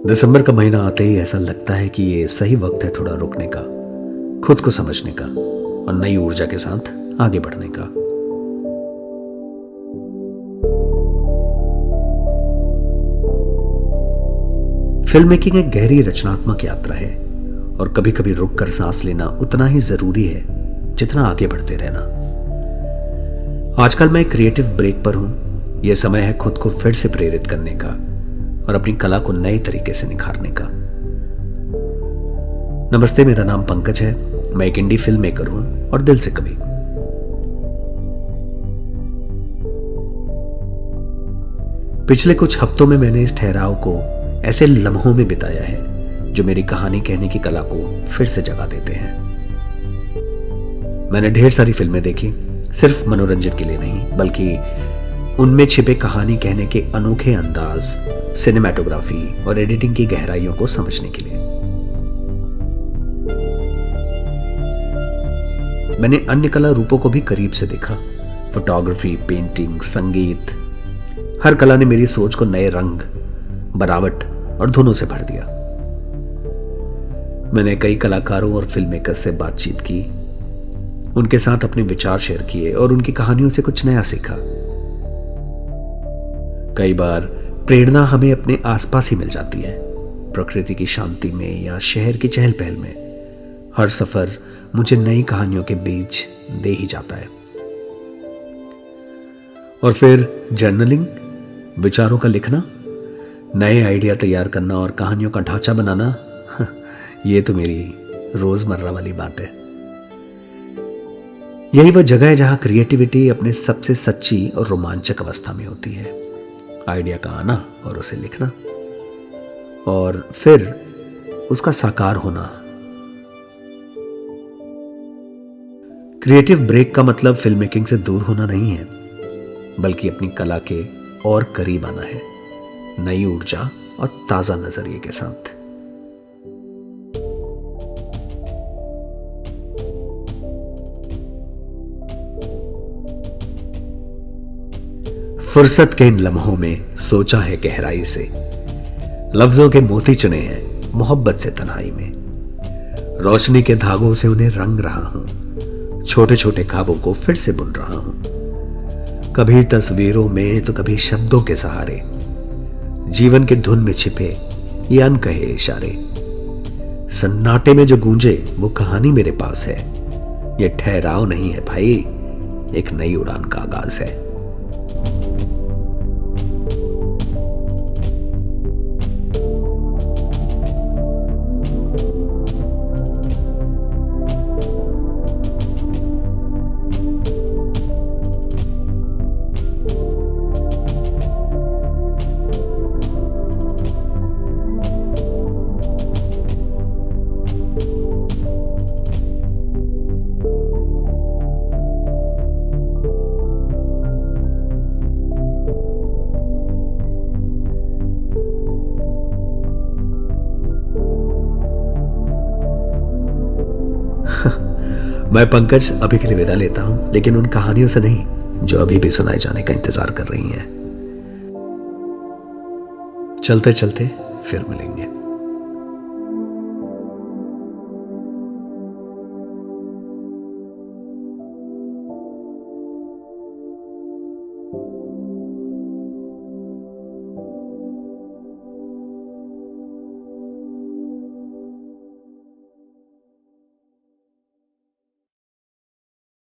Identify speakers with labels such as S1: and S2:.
S1: दिसंबर का महीना आते ही ऐसा लगता है कि ये सही वक्त है थोड़ा रुकने का, खुद को समझने का और नई ऊर्जा के साथ आगे बढ़ने का। फिल्म मेकिंग एक गहरी रचनात्मक यात्रा है और कभी कभी रुक कर सांस लेना उतना ही जरूरी है जितना आगे बढ़ते रहना। आजकल मैं क्रिएटिव ब्रेक पर हूं। यह समय है खुद को फिर से प्रेरित करने का और अपनी कला को नए तरीके से निखारने का। नमस्ते, मेरा नाम पंकज है। मैं एक इंडी फिल्म मेकर हूं और दिल से कभी। पिछले कुछ हफ्तों में मैंने इस ठहराव को ऐसे लम्हों में बिताया है जो मेरी कहानी कहने की कला को फिर से जगा देते हैं। मैंने ढेर सारी फिल्में देखी, सिर्फ मनोरंजन के लिए नहीं बल्कि उनमें छिपे कहानी कहने के अनोखे अंदाज, सिनेमैटोग्राफी और एडिटिंग की गहराइयों को समझने के लिए। मैंने अन्य कला रूपों को भी करीब से देखा। फोटोग्राफी, पेंटिंग, संगीत, हर कला ने मेरी सोच को नए रंग, बनावट और धुनों से भर दिया। मैंने कई कलाकारों और फिल्म मेकर से बातचीत की, उनके साथ अपने विचार शेयर किए और उनकी कहानियों से कुछ नया सीखा। कई बार प्रेरणा हमें अपने आसपास ही मिल जाती है, प्रकृति की शांति में या शहर की चहल पहल में। हर सफर मुझे नई कहानियों के बीच दे ही जाता है। और फिर जर्नलिंग, विचारों का लिखना, नए आइडिया तैयार करना और कहानियों का ढांचा बनाना, ये तो मेरी रोजमर्रा वाली बात है। यही वह जगह है जहां क्रिएटिविटी अपने सबसे सच्ची और रोमांचक अवस्था में होती है। आइडिया का आना और उसे लिखना और फिर उसका साकार होना। क्रिएटिव ब्रेक का मतलब फिल्म मेकिंग से दूर होना नहीं है, बल्कि अपनी कला के और करीब आना है, नई ऊर्जा और ताजा नजरिए के साथ। फुर्सत के इन लम्हों में सोचा है गहराई से, लफ्जों के मोती चुने हैं मोहब्बत से तन्हाई में। रोशनी के धागों से उन्हें रंग रहा हूं, छोटे छोटे ख्वाबों को फिर से बुन रहा हूं, कभी तस्वीरों में तो कभी शब्दों के सहारे। जीवन के धुन में छिपे ये अनकहे इशारे, सन्नाटे में जो गूंजे वो कहानी मेरे पास है। ये ठहराव नहीं है भाई, एक नई उड़ान का आगाज है। मैं पंकज अभी के लिए विदा लेता हूं, लेकिन उन कहानियों से नहीं जो अभी भी सुनाए जाने का इंतजार कर रही हैं। चलते चलते फिर मिलेंगे।